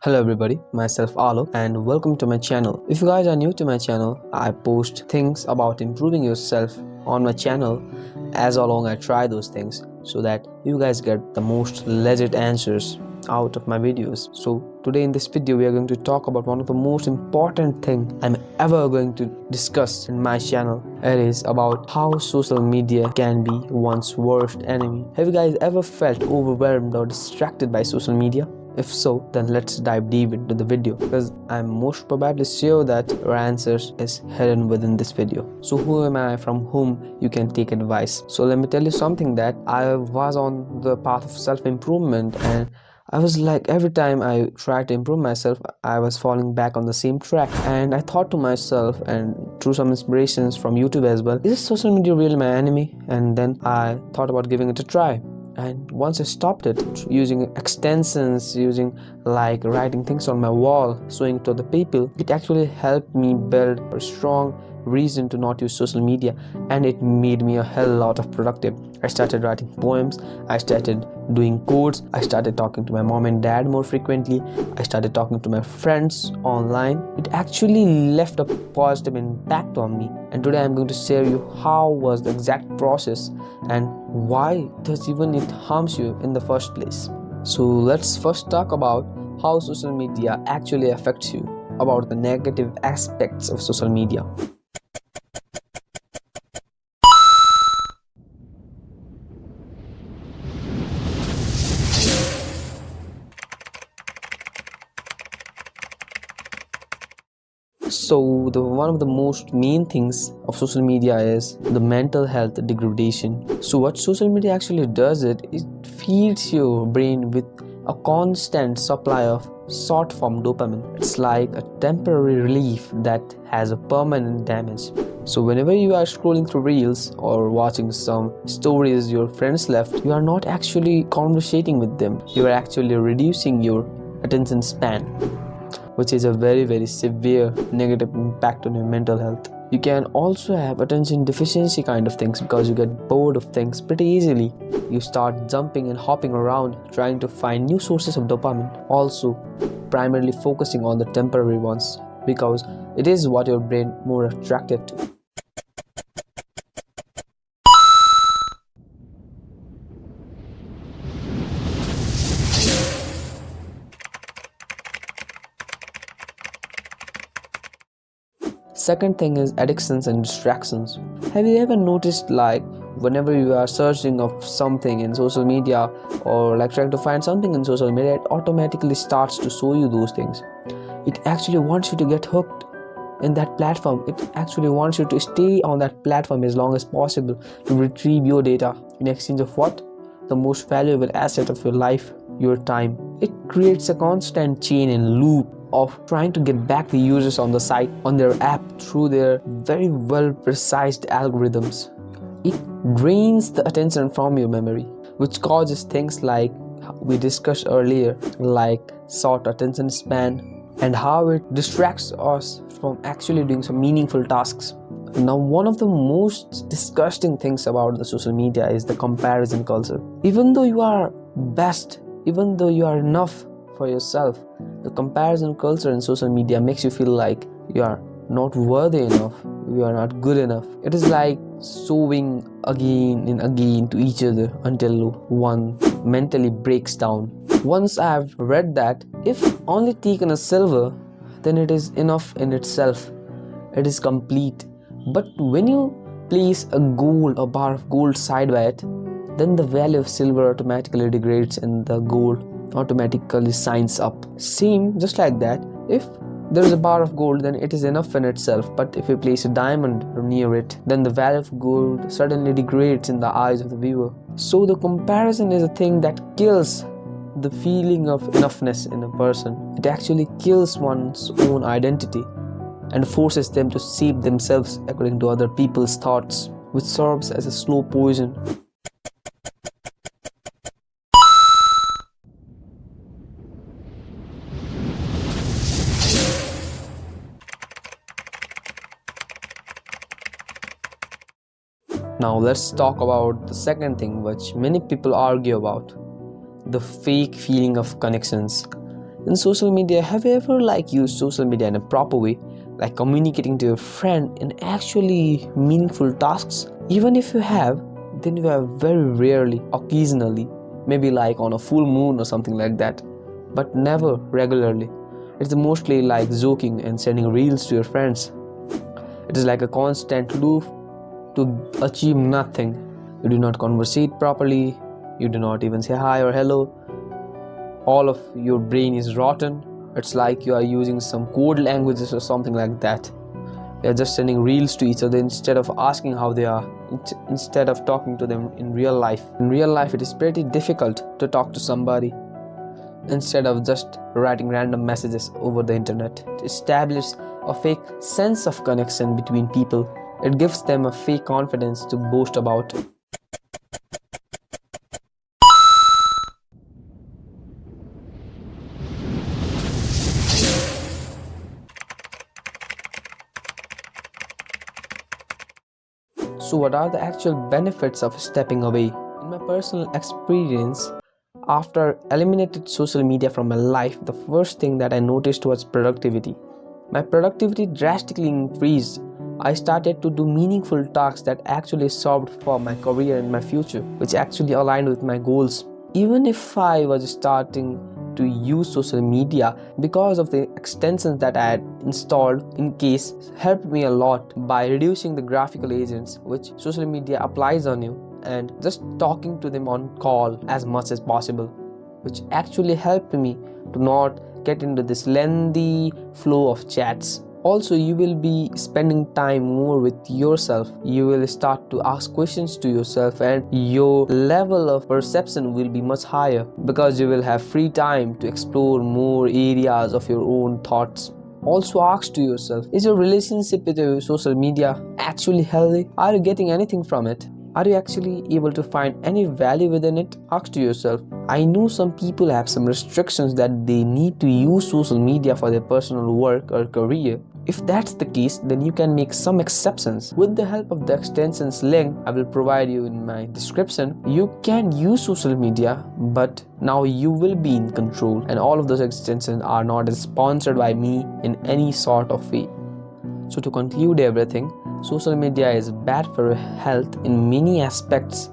Hello everybody, myself Alok and welcome to my channel. If you guys are new to my channel, I post things about improving yourself on my channel as along I try those things so that you guys get the most legit answers out of my videos. So today in this video we are going to talk about one of the most important thing I'm ever going to discuss in my channel. It is about how social media can be one's worst enemy. Have you guys ever felt overwhelmed or distracted by social media? If so, then let's dive deep into the video because I'm most probably sure that your answers is hidden within this video. So who am I from whom you can take advice? So let me tell you something that I was on the path of self-improvement and I was like every time I tried to improve myself, I was falling back on the same track and I thought to myself and through some inspirations from YouTube as well, is social media really my enemy? And then I thought about giving it a try. And once I stopped it, using extensions, using like writing things on my wall, showing it to the people, it actually helped me build a strong reason to not use social media, and it made me a hell lot of productive. I started writing poems, I started doing codes, I started talking to my mom and dad more frequently, I started talking to my friends online. It actually left a positive impact on me, and today I'm going to share you how was the exact process and why does even it harms you in the first place. So let's first talk about how social media actually affects you, about the negative aspects of social media. So one of the most main things of social media is the mental health degradation. So what social media actually does it feeds your brain with a constant supply of short form dopamine. It's like a temporary relief that has a permanent damage. So whenever you are scrolling through reels or watching some stories your friends left, you are not actually conversating with them. You are actually reducing your attention span, which is a very severe negative impact on your mental health. You can also have attention deficiency kind of things because you get bored of things pretty easily. You start jumping and hopping around trying to find new sources of dopamine, also primarily focusing on the temporary ones because it is what your brain more attracted to. Second thing is addictions and distractions. Have you ever noticed like whenever you are searching of something in social media or like trying to find something in social media, it automatically starts to show you those things. It actually wants you to get hooked in that platform. It actually wants you to stay on that platform as long as possible to retrieve your data in exchange of what? The most valuable asset of your life, your time. It creates a constant chain and loop of trying to get back the users on the site, on their app through their very well precised algorithms. It drains the attention from your memory, which causes things like we discussed earlier, like short attention span, and how it distracts us from actually doing some meaningful tasks. Now, one of the most disgusting things about the social media is the comparison culture. Even though you are best, even though you are enough for yourself, the comparison culture in social media makes you feel like you are not worthy enough, you are not good enough. It is like showing again and again to each other until one mentally breaks down. Once I have read that if only taken as silver, then it is enough in itself. It is complete. But when you place a bar of gold side by it, then the value of silver automatically degrades and the gold automatically signs up. Same, just like that, if there is a bar of gold, then it is enough in itself, but if you place a diamond near it, then the value of gold suddenly degrades in the eyes of the viewer. So the comparison is a thing that kills the feeling of enoughness in a person. It actually kills one's own identity and forces them to shape themselves according to other people's thoughts, which serves as a slow poison. Now let's talk about the second thing which many people argue about, the fake feeling of connections. In social media, have you ever used social media in a proper way, like communicating to your friend in actually meaningful tasks? Even if you have, then you have very rarely, occasionally, maybe on a full moon or something like that, but never regularly. It's mostly like joking and sending reels to your friends. It is like a constant loop to achieve nothing. You do not conversate properly, you do not even say hi or hello. All of your brain is rotten. It's like you are using some code languages or something like that. You're just sending reels to each other instead of asking how they are, instead of talking to them in real life. In real life, it is pretty difficult to talk to somebody instead of just writing random messages over the internet. To establish a fake sense of connection between people, it gives them a fake confidence to boast about. So, what are the actual benefits of stepping away? In my personal experience, after eliminated social media from my life, the first thing that I noticed was productivity. My productivity drastically increased. I started to do meaningful tasks that actually served for my career and my future, which actually aligned with my goals. Even if I was starting to use social media, because of the extensions that I had installed in case, helped me a lot by reducing the graphical agents which social media applies on you, and just talking to them on call as much as possible, which actually helped me to not get into this lengthy flow of chats. Also, you will be spending time more with yourself. You will start to ask questions to yourself, and your level of perception will be much higher because you will have free time to explore more areas of your own thoughts. Also, ask to yourself, is your relationship with your social media actually healthy? Are you getting anything from it? Are you actually able to find any value within it? Ask to yourself. I know some people have some restrictions that they need to use social media for their personal work or career. If that's the case, then you can make some exceptions. With the help of the extensions link I will provide you in my description, you can use social media, but now you will be in control, and all of those extensions are not sponsored by me in any sort of way. So, to conclude everything, social media is bad for health in many aspects.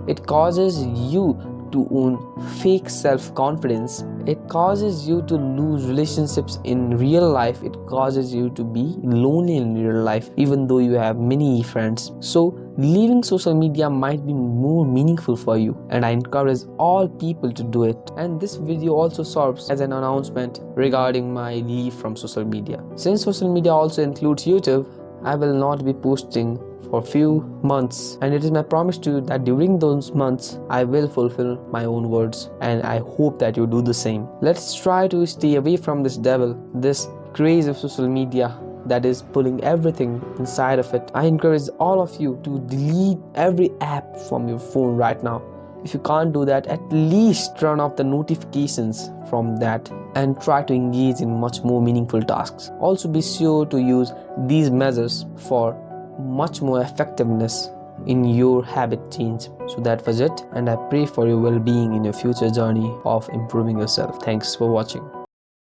It causes you to own fake self-confidence. It causes you to lose relationships in real life. It causes you to be lonely in real life, even though you have many friends. So, leaving social media might be more meaningful for you, and I encourage all people to do it. And this video also serves as an announcement regarding my leave from social media. Since social media also includes YouTube, I will not be posting for few months, and it is my promise to you that during those months I will fulfill my own words, and I hope that you do the same. Let's try to stay away from this devil, this craze of social media that is pulling everything inside of it. I encourage all of you to delete every app from your phone right now. If you can't do that, at least turn off the notifications from that and try to engage in much more meaningful tasks. Also, be sure to use these measures for much more effectiveness in your habit change. So that was it, and I pray for your well-being in your future journey of improving yourself. Thanks for watching.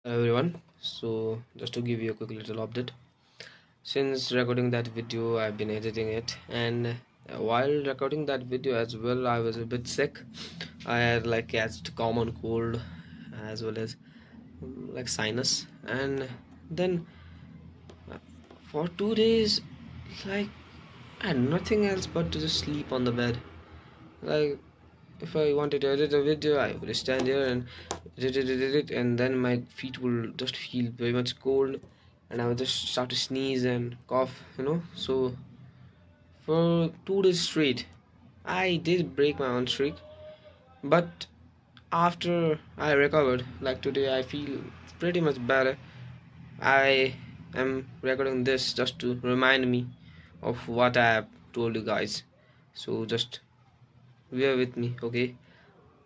Hello everyone. So just to give you a quick little update, since recording that video I've been editing it, and while recording that video as well I was a bit sick. I had catched common cold as well as sinus, and then for 2 days like I had nothing else but to just sleep on the bed. Like, if I wanted to edit a video, I would stand there and edit it, and then my feet will just feel very much cold, and I would just start to sneeze and cough. So for 2 days straight, I did break my own streak, but after I recovered, like today, I feel pretty much better. I am recording this just to remind me of what I have told you guys. So just bear with me, okay?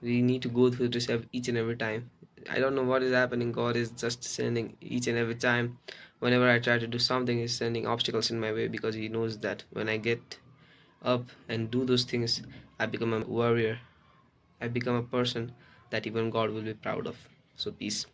We need to go through this each and every time. I don't know what is happening. God is just sending each and every time. Whenever I try to do something, He's sending obstacles in my way, because He knows that when I get up and do those things, I become a warrior. I become a person that even God will be proud of. So peace.